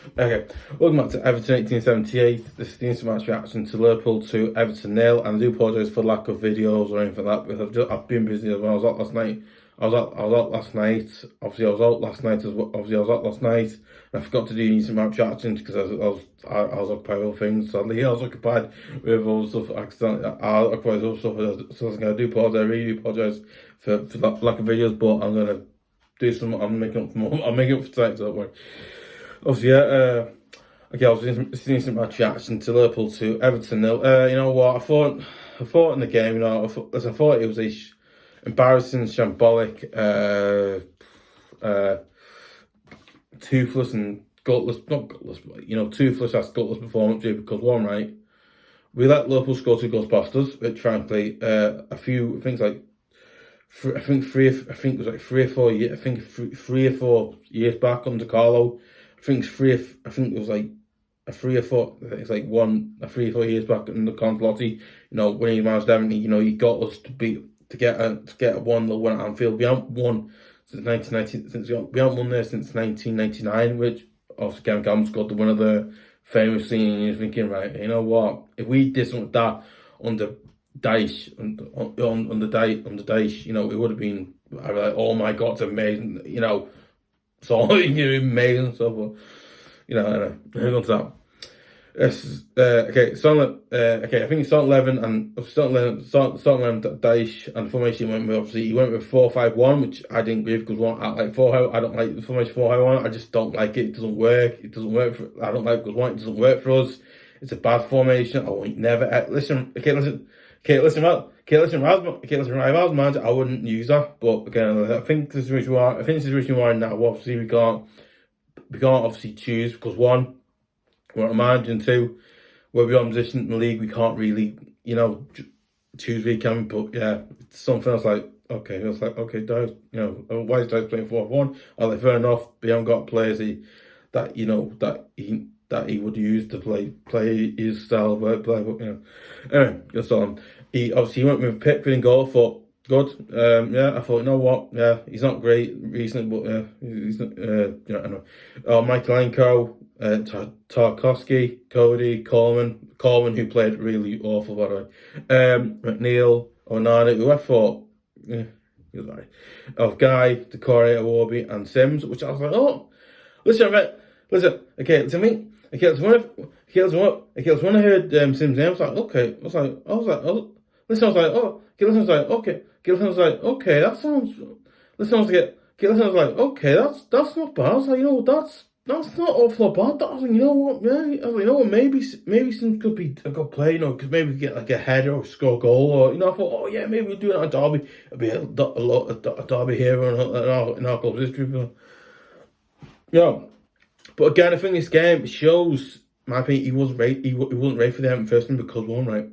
Okay, welcome back to Everton 1878. This is the instant match reaction to Liverpool to Everton 0. And I do apologise for lack of videos or anything like that, because I've been busy as well. I was out last night. I was out last night. Obviously, I was out last night as well. Obviously, I was out last night, and I forgot to do the instant match reaction because I was occupied with other things. Sadly, I was occupied with other stuff. Accidentally, I occupied with other stuff. So I do apologise. I really apologise for that lack of videos, but I'm gonna do some. I'm making up for more. I'm making up for tonight. So don't worry. Obviously, yeah. Okay, I was instant match reaction to Liverpool to Everton 0. You know what? I thought in the game. You know, I thought it was a embarrassing, shambolic, toothless and gutless, not gutless, but, you know, toothless as gutless performance here, because one, right, we let Liverpool score 2 goals past us, which frankly, a few things like, I think it was like 3 or 4 years, I think 3 or 4 years back under Carlo, I think it was like a 3 or 4, I think it's like 3 or 4 years back under Contelotti, you know, when he managed Everton, you know, he got us to get a 1-0 win at Anfield. We haven't won since 1990. We haven't won there since 1999, which obviously Kevin Cameron scored the winner there famously. And you're thinking, right, you know what? If we did something like that under Dyche, under Dyche, you know, it would have been like, oh my God, it's amazing. You know, so amazing stuff. But you know, anyway, hang on to that. Yes, okay, I think it's starting 11 and starting 11 Dyche, and the formation he went with 4-5-1, which I didn't agree with, because I like 4. I don't like the formation 4-5-1. I just don't like it. It doesn't work. It doesn't work for. I don't like it because it doesn't work for us. It's a bad formation. I won't never listen. If I was manager, I wouldn't use that. But again, I think the situation we're in now. Obviously, we can't obviously choose, because one, we're not managing, 2, where we're on position in the league, we can't really, you know, choose we can. But yeah, it's something else like, okay, it's like, okay, Dyche, you know, why is Dyche playing 4-1? I like, fair enough, we haven't got players that he would use to play his style of play, but you know. Anyway, just on. He went with Pickford in goal. I thought, good. Yeah, I thought, you know what? Yeah, he's not great recently, but yeah, he's not. You know, I know. Mykolenko, Tarkowski, Coady, Coleman, who played really awful, by the way. McNeil, Onana, who I thought, yeah, he was alright. Gueye, Doucoure, Iwobi, and Sims, which I was like, oh, listen, okay, to me. Okay, when I heard Sims' name, I was like, okay. I was like, okay, that sounds. Listen, I was like, okay, that's not bad. I was like, you know, that's not awful bad. I was like, you know what, yeah. I was like, you know what, maybe Sims could be a good player, you know, because maybe we get like a header or score a goal, or, you know, I thought, oh yeah, maybe we'll do it at Derby. It'll be a Derby hero in our club's history. Yeah. But again, I think this game shows, my opinion, he wasn't ready for the Everton first team, because one, right,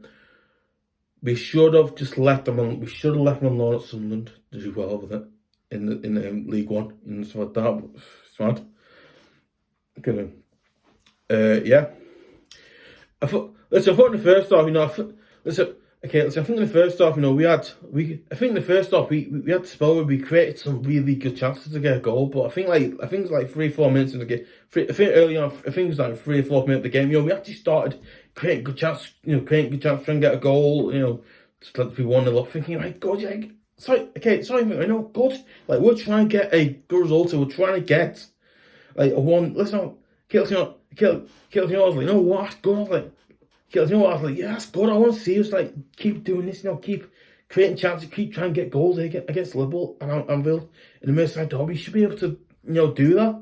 we should have just left them on. We should have left them on loan at Sunderland to do well with it in the League One and stuff like that. But it's mad. Okay, yeah. I thought in the first half, you know, I think in the first half, you know, we had the spell where we created some really good chances to get a goal, but I think it's like 3-4 minutes in the game. I think early on, I think it was like 3 or 4 minutes of the game, you know, we actually started creating good chances, trying to get a goal, you know, just let be 1-0 up, thinking, right, God, yeah, sorry, I know, good, like, we're trying to get a good result, we're trying to get, like, a one, listen, I was like, you know what, good, I was like, you know what, I was like, yeah, that's good. I want to see us like keep doing this, you know, keep creating chances, keep trying to get goals against Liverpool and Anfield in the Merseyside derby. You should be able to, you know, do that.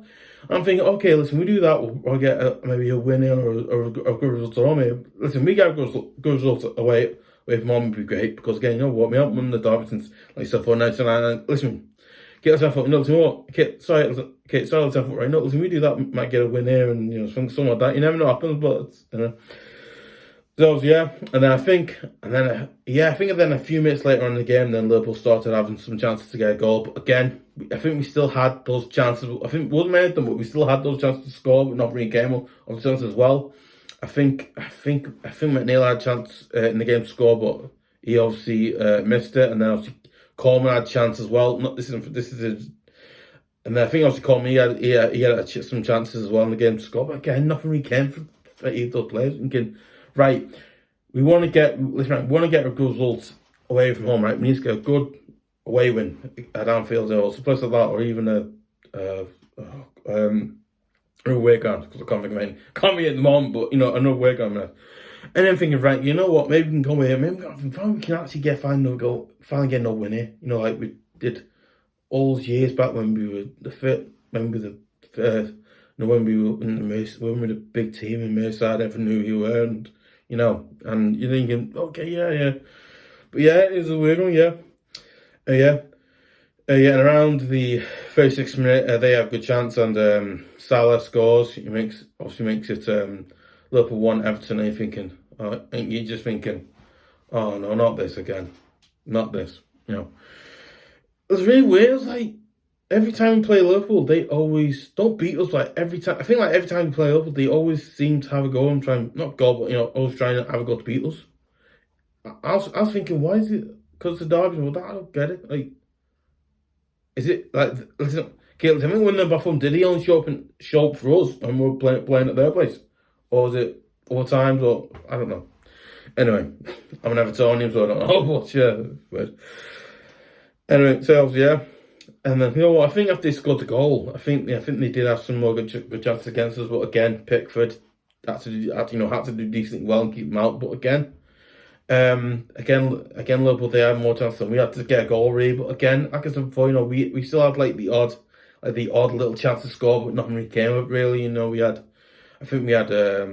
I'm thinking, okay, listen, we do that, we'll get maybe a winner or a good result at home here. Listen, we get a good result away from home would be great, because again, you know what, we haven't won the derby since like so 499. Listen, get yourself up, you know, listen, what? Okay, sorry, let's have it right now. Listen, we do that, we might get a win here, and you know, something like that. You never know what happens, but it's, you know. So yeah, and then I think a few minutes later on in the game, then Liverpool started having some chances to get a goal. But again, I think we still had those chances. I think it wasn't many of them, but we still had those chances to score, but not really game of chances as well. I think McNeil had a chance in the game to score, but he obviously missed it, and then obviously Coleman had a chance as well. This is And then I think obviously Coleman, he had some chances as well in the game to score, but again, nothing really came for either of those players. Thinking, right, we want to get a good result away from home, right? We need to get a good away win at Anfield or someplace like that, or even a away ground, because I can't think of any. Can't be at the moment, but another away ground. And then thinking, right, you know what? Maybe we can come here. Maybe we can actually finally get no win here. Like we did all those years back when we were when we were in when we were the big team in Merseyside. Everyone knew who you were, and you're thinking, okay, yeah, but yeah, it is a weird one, yeah, and around the 36th minute, they have a good chance, and Salah scores. He makes it Liverpool 1, Everton. And you're just thinking, oh no, not this again, not this. It's really weird. It's like every time we play Liverpool, they always don't beat us. Like every time, I think like every time we play Liverpool, they always seem to have a go and try and not go, but always trying to have a go to beat us. I was thinking, why is it? Because the derby? Well, I don't get it. Like, is it like listen? Okay, I think when the Buffon did he only show up for us and we're playing at their place, or was it all times? Or I don't know. Anyway, I'm an Evertonian, so I don't know what's but anyway, so yeah. And then what? I think after they scored the goal, I think they did have some more good chances against us. But again, Pickford had to do decently well and keep them out. But again, Liverpool, they had more chances than we had to get a goal really. But again, like I said before, we still had like the odd little chance to score, but nothing really came of it really. We had a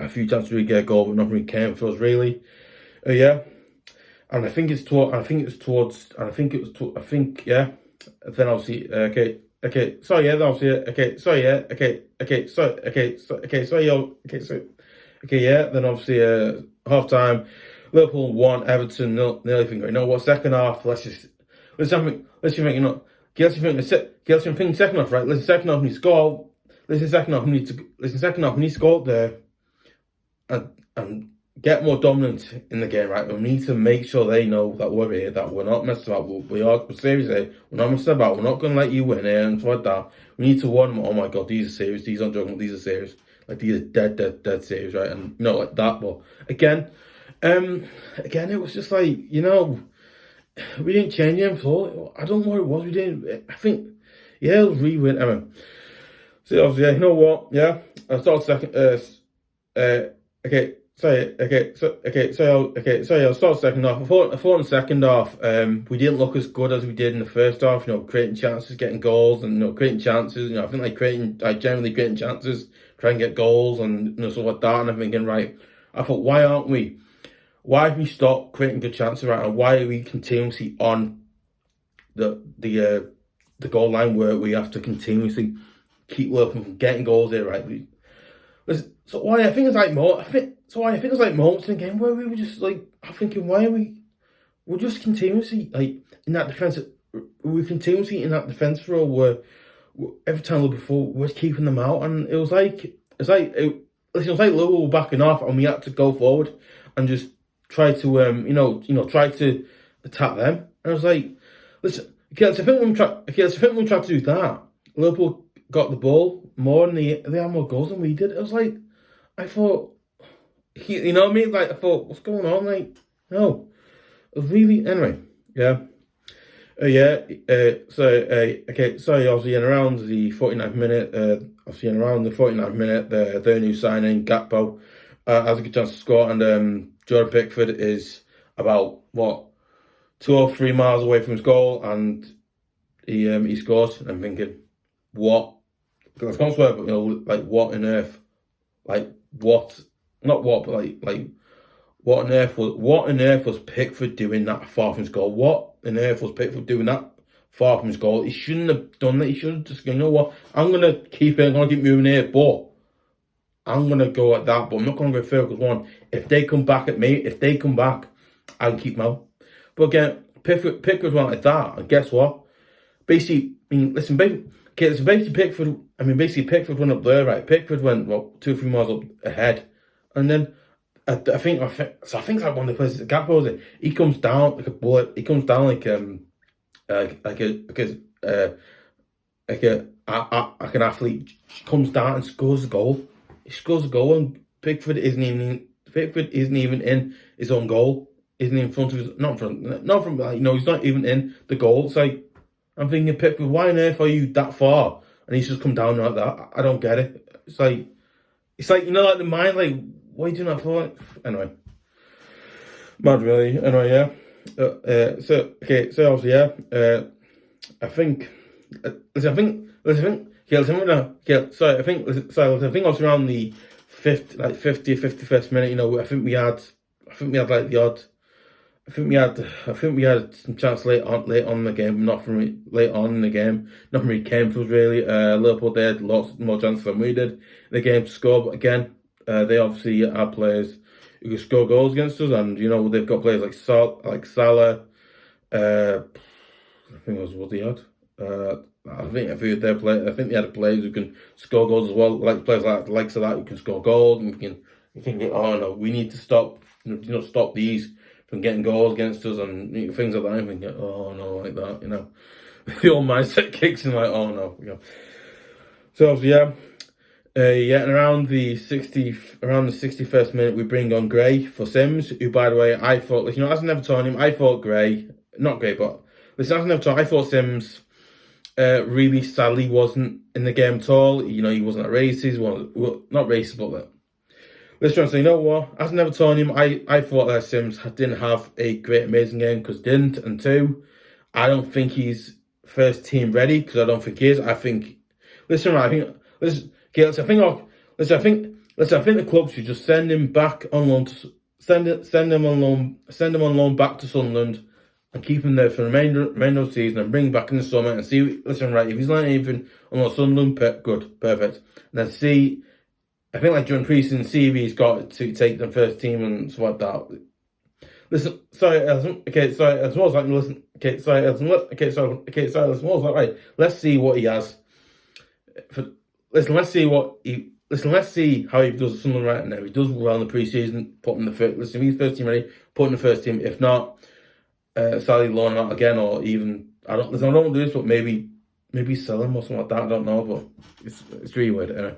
few chances to really get a goal, but nothing really came for us really. Yeah. And I think yeah. Then obviously, then obviously, half time, Liverpool 1, Everton 0. Thinking, what? Second half, let's just think, second half, right? Second half we need to score. Second half we need to score there, and get more dominant in the game, right? We need to make sure they know that we're here, that we're not messing about. We're serious here. We're not messing about. We're not going to let you win here and stuff like that. We need to warn them. Oh my God, these are serious. These aren't joking. These are serious. Like these are dead serious, right? And like that. But again, it was just like we didn't change them for. I don't know what it was. We didn't. I think, yeah, it was really weird. I mean, so obviously, yeah, you know what? Yeah, I started second. I'll start second half. I thought in the second half, we didn't look as good as we did in the first half. Creating chances, getting goals, and creating chances. I think generally creating chances, try and get goals, and stuff like that. And I'm thinking, right, I thought, why have we stopped creating good chances, right? And why are we continuously on the goal line where we have to continuously keep looking from getting goals here, right? So why I think it's like moments in the game where we were just like, I'm thinking, we're just continuously like in that defense. We're continuously in that defense role where every time before we're keeping them out, and it was like Liverpool backing off, and we had to go forward and just try to try to attack them. And I was like, listen, I think when we tried to do that, Liverpool got the ball more and they had more goals than we did. It was like, I thought, you know what I mean? Like, I thought, what's going on? Like, no. It was really, anyway, yeah. So obviously in around the 49th minute, their new signing, Gakpo, has a good chance to score, and Jordan Pickford is about, 2 or 3 miles away from his goal, and he scores, and I'm thinking, what? Because I can't swear, but like what on earth? Like what? Not what, but like what on earth was Pickford doing that far from his goal? What on earth was Pickford doing that far from his goal? He shouldn't have done that. He should have just, what? I'm gonna keep it. I'm gonna keep moving here, but I'm gonna go at that. But I'm not gonna go further because one, if they come back at me, I can keep them out. But again, Pickford went like that, and guess what? Basically, Pickford went up there, right? Pickford went 2 or 3 miles up ahead, and then I think it's like one of the places that Gakpo was in. He comes down like a bullet. He comes down like like an athlete comes down and scores a goal. He scores a goal, and Pickford isn't even in his own goal. Isn't in front of his not from like, he's not even in the goal. It's like I'm thinking, Pickford, why on earth are you that far? And he's just come down like that. I don't get it. It's like like the mind, like, what are you doing that for? Anyway, mad really. Anyway, yeah. So obviously, yeah. I think. Listen, I think obviously around the 50th minute, I think we had some chance late on in the game. Nothing really came to us really. Liverpool they had lots more chances than we did in the game to score, but again, they obviously have players who can score goals against us, and they've got players like Salah. I think it was what he had. I think they had players who can score goals as well, like players like the likes of that who can score goals, and you can get, oh no, we need to stop these from getting goals against us and things like that. And thinking, oh no, like that, the old mindset kicks in, like, oh no, So obviously, and around the 61st minute, we bring on Gueye for Sims, who, by the way, I thought, as an Evertonian, I thought I thought Sims really sadly wasn't in the game at all. He wasn't at races. Not races, but let's try and say, you know what? As an Evertonian, I thought that Sims didn't have a great, amazing game because didn't. And two, I don't think he's first team ready because I don't think he is. I think the club should just send him back on loan. Send him on loan back to Sunderland and keep him there for the remainder of the season and bring him back in the summer and see. If he's learning anything on Sunderland, good, perfect. And then see. I think during pre-season, see if he's got to take the first team and stuff like that. Listen, sorry, Alisson. Okay, sorry, as well as listen. Okay, sorry, Alisson. Okay, sorry, as well as right. Let's see what he has. Let's see how he does something right now. He does well in the pre-season, put in the first. Listen, if he's first team ready, put in the first team. If not, sadly loan him out again, or even I don't do this, but maybe sell him or something like that. I don't know, but it's really weird. Anyway.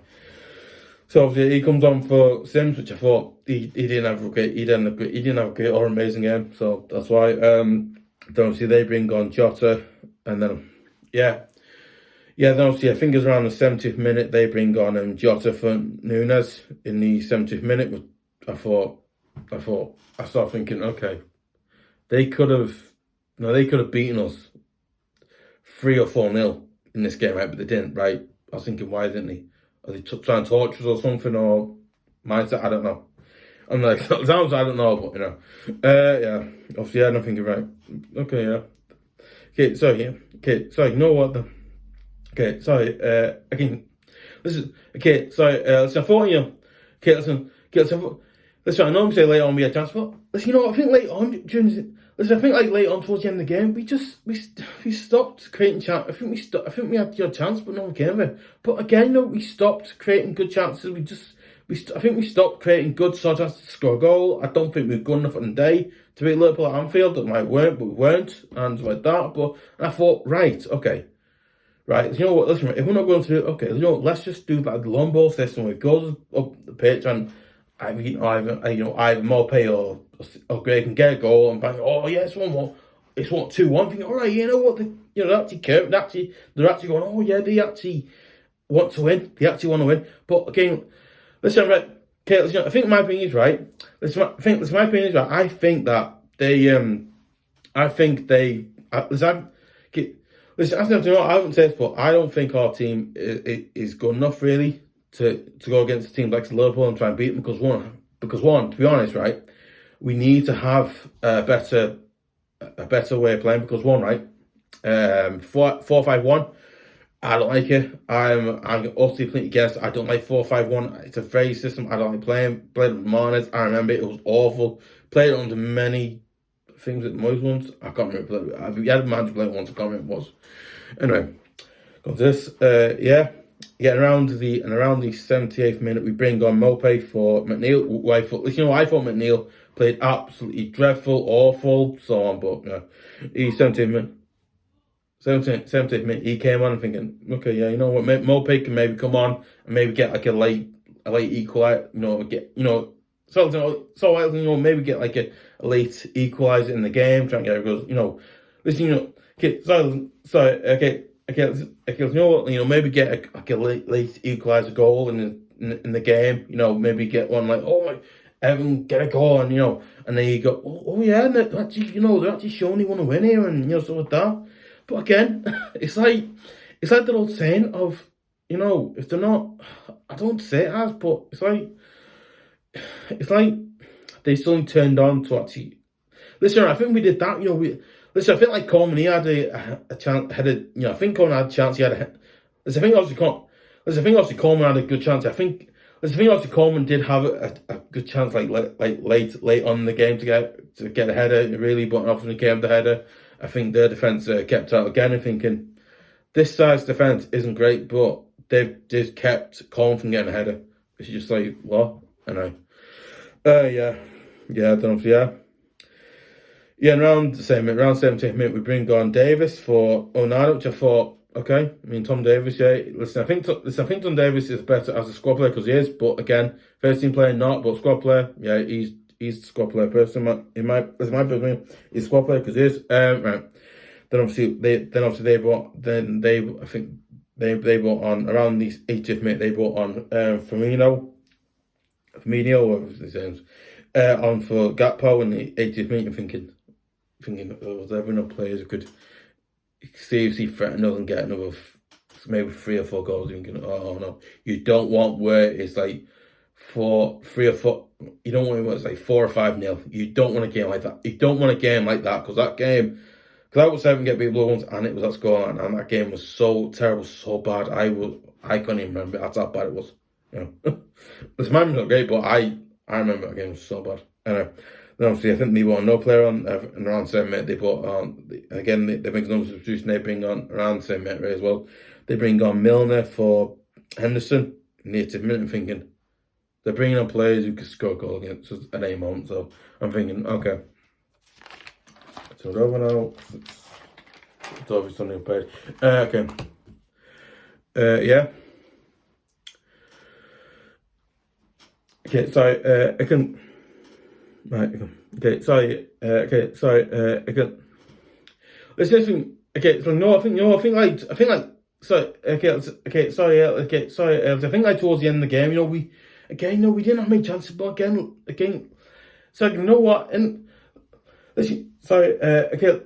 So obviously he comes on for Sims, which I thought he didn't have a great or amazing game. So that's why. Then obviously they bring on Jota, and then then obviously I think it's around the 70th minute they bring on Jota for Nunes in the 70th minute. I started thinking, okay, they could have beaten us 3 or 4-0 in this game, right? But they didn't, right? I was thinking, why didn't they? Are they trying to torture us or something, or mindset? I don't know. I'm like, sometimes I don't know, but obviously I don't think you're right. Okay, yeah. Okay, sorry, yeah. Okay, sorry, you know what? Okay, sorry. Again, listen. Okay, sorry. Listen, I thought Okay, listen. Listen, I know I'm saying late on we had chance, but listen, I think late on late on towards the end of the game, we stopped creating chance. I think we had your chance, but no one came there. But again, we stopped creating good chances. I think we stopped creating good chances to score a goal. I don't think we were good enough on the day to beat Liverpool at Anfield. That might weren't, but we weren't, and like that. But I thought, right, okay. Right, you know what, listen, if we're not going to do it, okay, let's just do like the long ball system where it goes up the pitch and either Mope or Gueye can get a goal and bang, oh yeah, it's 1-1, it's 2-1, thinking, all right, you know what, they're actually going, oh yeah, they actually want to win, but again, listen, right, okay, listen, I think my opinion is right, I think that listen, I wouldn't say this, but I don't think our team is good enough really to go against a team like Liverpool and try and beat them because one, to be honest, right, we need to have a better way of playing because one, right, 4-5-1, I don't like it. I'm utterly completely against. I don't like 4-5-1. It's a very system I don't like playing. Played with Marnes. I remember it was awful. Played it under many things at most ones. I can't remember. We had a man to play it once. I can't remember what it was. Anyway, got this. Around the 78th minute, we bring on Mope for McNeil. I thought McNeil played absolutely dreadful, awful, so on. But he's 17 minutes. 70th minute, he came on and thinking, okay, yeah, you know what, Mopey can maybe come on and maybe get like a late equalizer, maybe get like a late equalizer in the game, try and get it goes, listen, okay, you know what, maybe get a late equalizer goal in the game, maybe get one like, oh my, Everton get a goal, and and then you go, oh yeah, and they're actually showing they want to win here, and stuff like that. But again, it's like that old saying of, if they're not, I don't say it as, but it's like they suddenly turned on to actually. Listen, I think we did that. I think like Coleman, he had a chance. I think Coleman had a chance. He had a. I think obviously Coleman had a good chance. I think obviously Coleman did have a good chance, like late on in the game to get a header, really, but often it came the header. I think their defence kept out again and thinking, this side's defence isn't great, but they've just kept Coleman from getting a header. It's just like, what? I know. Yeah, I don't know. Yeah, and around 17th minute, we bring on Davis for Onana, which I thought, okay. I mean, Tom Davis, yeah. Listen, I think Tom Davis is better as a squad player because he is, but again, first team player not, but squad player, yeah, he's a squad player person. My opinion, he's a squad player because he is. Right. Then obviously they brought on around the 80th minute. They brought on Firmino, whatever his name's, on for Gakpo in the 80th minute. I'm thinking, was there enough players who could seriously threaten us and get another maybe 3 or 4 goals? You're thinking, oh no, you don't want where it's like 3 or 4. You don't want it where it's like 4 or 5-0. You don't want a game like that. You don't want a game like that because I was 7 get people once and it was that scoreline, and that game was so terrible, so bad. I couldn't even remember that's how bad it was. This memory's not great, but I remember that game was so bad. Anyway, then obviously I think they brought no player on in around 7 minutes. They brought on again. They make no substitution. They bring on around 7 minutes as well. They bring on Milner for Henderson in the 80th minute. I'm thinking they're bringing on players who can score a goal against us at any moment. So I'm thinking, okay. So it's over now. It's obviously on the page. Okay. Yeah. Okay, sorry. I can. Right. Okay. Sorry. Okay. Sorry. I can. Let's just think. Okay. So no, I think like. So okay. Sorry. Okay. Sorry. I think like towards the end of the game, we didn't have many chances, but again. So you know what? And listen. Sorry. Okay.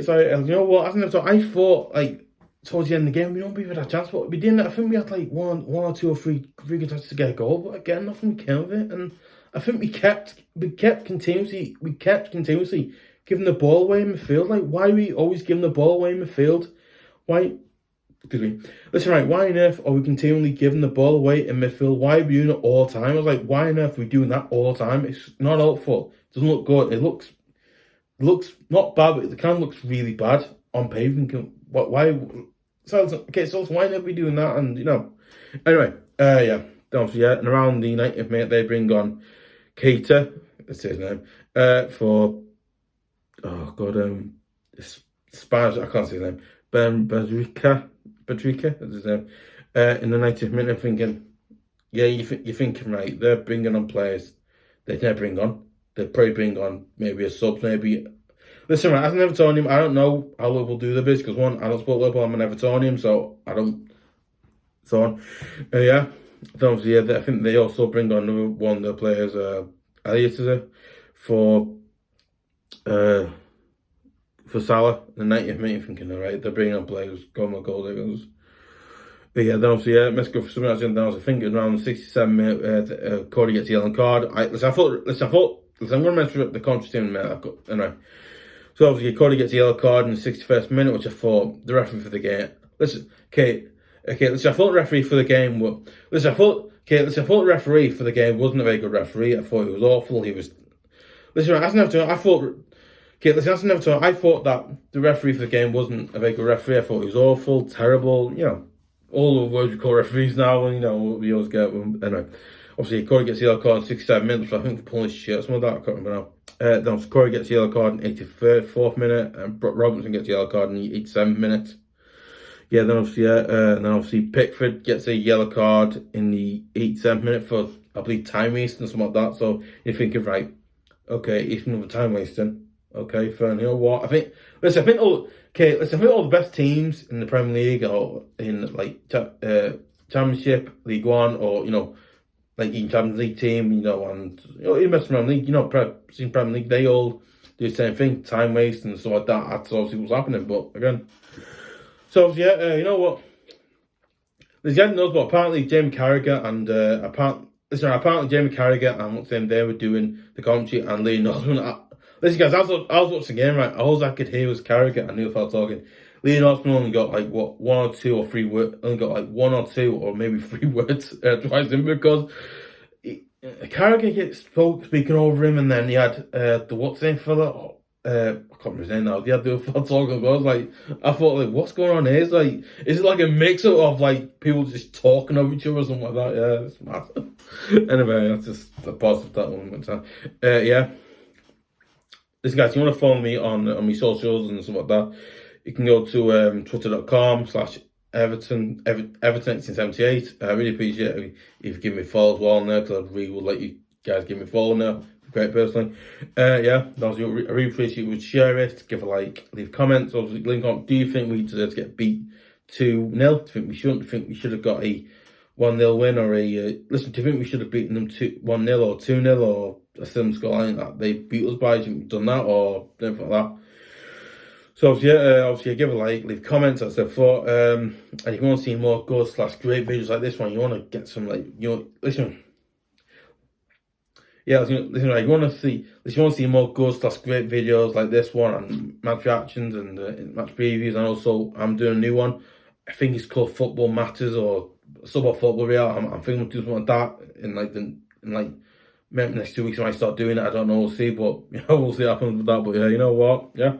Sorry. You know what? I thought like towards the end of the game, we don't even had a chance, but we didn't. I think we had like one or 2 or 3 good chances to get a goal, but again, nothing came of it. And I think we kept continuously giving the ball away in midfield. Like, why are we always giving the ball away in midfield? Why? Excuse me. Listen, right. Why on earth are we continually giving the ball away in midfield? Why are we doing it all the time? I was like, why on earth are we doing that all the time? It's not helpful. It doesn't look good. It looks not bad, but it kind of looks really bad on paper. Why? So why are we doing that? And anyway, yeah. Obviously, yeah. And around the 90th minute, they bring on Keita, that's his name, for Spanish. I can't say his name. Bedrica, that's his name. In the 90th minute, I'm thinking, yeah, you're thinking right. They're bringing on players they never bring on. They'll probably bring on maybe a sub, maybe. Listen, right, as an Evertonian, I don't know how Liverpool do the biz because one, I don't support Liverpool. I'm an Evertonian, so I don't. So on, yeah. Obviously, yeah, I think they also bring on another one of the players, Elliott, for Salah in the 90th minute. Thinking, all right, they're bringing on players, goals. But yeah, then obviously, yeah, let's go for something else. Then I was thinking around the 67 minute, Coady gets the yellow card. I thought, I'm going to mention the contrast in a minute. Anyway. So obviously, Coady gets a yellow card in the 61st minute, which I thought the referee for the game. I thought the referee for the game. I thought the referee for the game wasn't a very good referee. I thought he was awful. He was. Listen, I thought that the referee for the game wasn't a very good referee. I thought he was awful, terrible. All the words we call referees now, and we always get them. Anyway, obviously, Coady gets the yellow card in 67 minutes. I think for pulling his shirt, something like that. I can't remember now. Then obviously Coady gets a yellow card in 83rd, 4th minute, and Robinson gets a yellow card in the 87th minute. Yeah, then obviously Pickford gets a yellow card in the 87th minute for, I believe, time wasting and something like that. So you're thinking, right, okay, it's another time wasting. Okay, fair. You know what? I think all the best teams in the Premier League or in like Championship, League One, or like even Champions League team, and even best Premier League, Premier League, they all do the same thing, time waste and stuff like that. That's obviously what's happening. But again, so yeah, you know what? There's guy knows, but apparently Jamie Carragher and apparently Jamie Carragher and what's name, they were doing the commentary, and Lee Osman. Listen, guys, I was watching the game, right? All I could hear was Carragher and Neil felt talking. Lee Osman only got like one or two or three words, only got like one or two or maybe three words twice in, because Carragher gets speaking over him, and then he had the what's name fella. I can't remember his name now. He had the fella talking as well. I thought, like, what's going on here? Is it like a mix up of like people just talking over each other or something like that? Yeah, it's mad. Anyway, that's just a positive that one. Yeah. Listen, guys, if you want to follow me on my socials and stuff like that, you can go to twitter.com/Everton 1878. I really appreciate it if you give me a follow as well now, because I really would like you guys give me a follow now. Great, personally. Yeah, I really appreciate you would share it, give a like, leave comments, obviously link on. Do you think we deserve to get beat 2-0? Do you think we shouldn't? Do you think we should have got a 1-0 win, or a listen? Do you think we should have beaten them 1-0 or 2-0 or a similar scoreline that they beat us by? Do you think we've done that or anything like that? So obviously give a like, leave comments, as I thought. And if you want to see more good/great videos like this one, you want to get some listen. Yeah, listen, right, you want to see more good/great videos like this one, and match reactions and match previews, and also I'm doing a new one. I think it's called Football Matters or About Football Real. I'm thinking of doing something like that in maybe next 2 weeks when I start doing it. I don't know, we'll see, but we'll see what happens with that. But yeah, you know what? Yeah,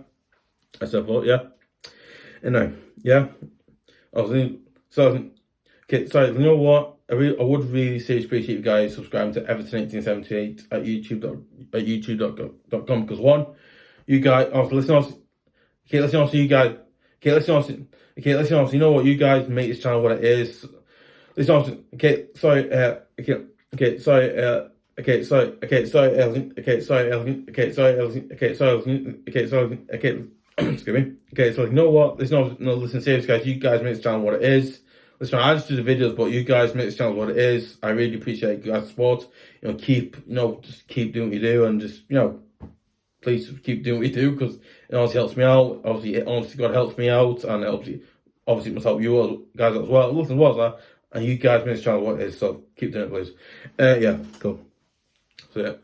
I said, but yeah. Anyway, yeah. Okay, sorry, you know what? I would really seriously appreciate you guys subscribing to Everton 1878 at youtube.com, because one, you guys, you know what, you guys make this channel what it is. Excuse me. Okay, so you know what? Listen, serious guys, you guys make this channel what it is. Listen, I just do the videos, but you guys make this channel what it is. I really appreciate you guys' support. Just keep doing what you do, and just, please keep doing what you do, because it honestly helps me out. Obviously, God helps me out, and obviously it must help you guys as well. Listen, what's that? And you guys make this channel what it is, so keep doing it, please. Yeah, cool. So yeah.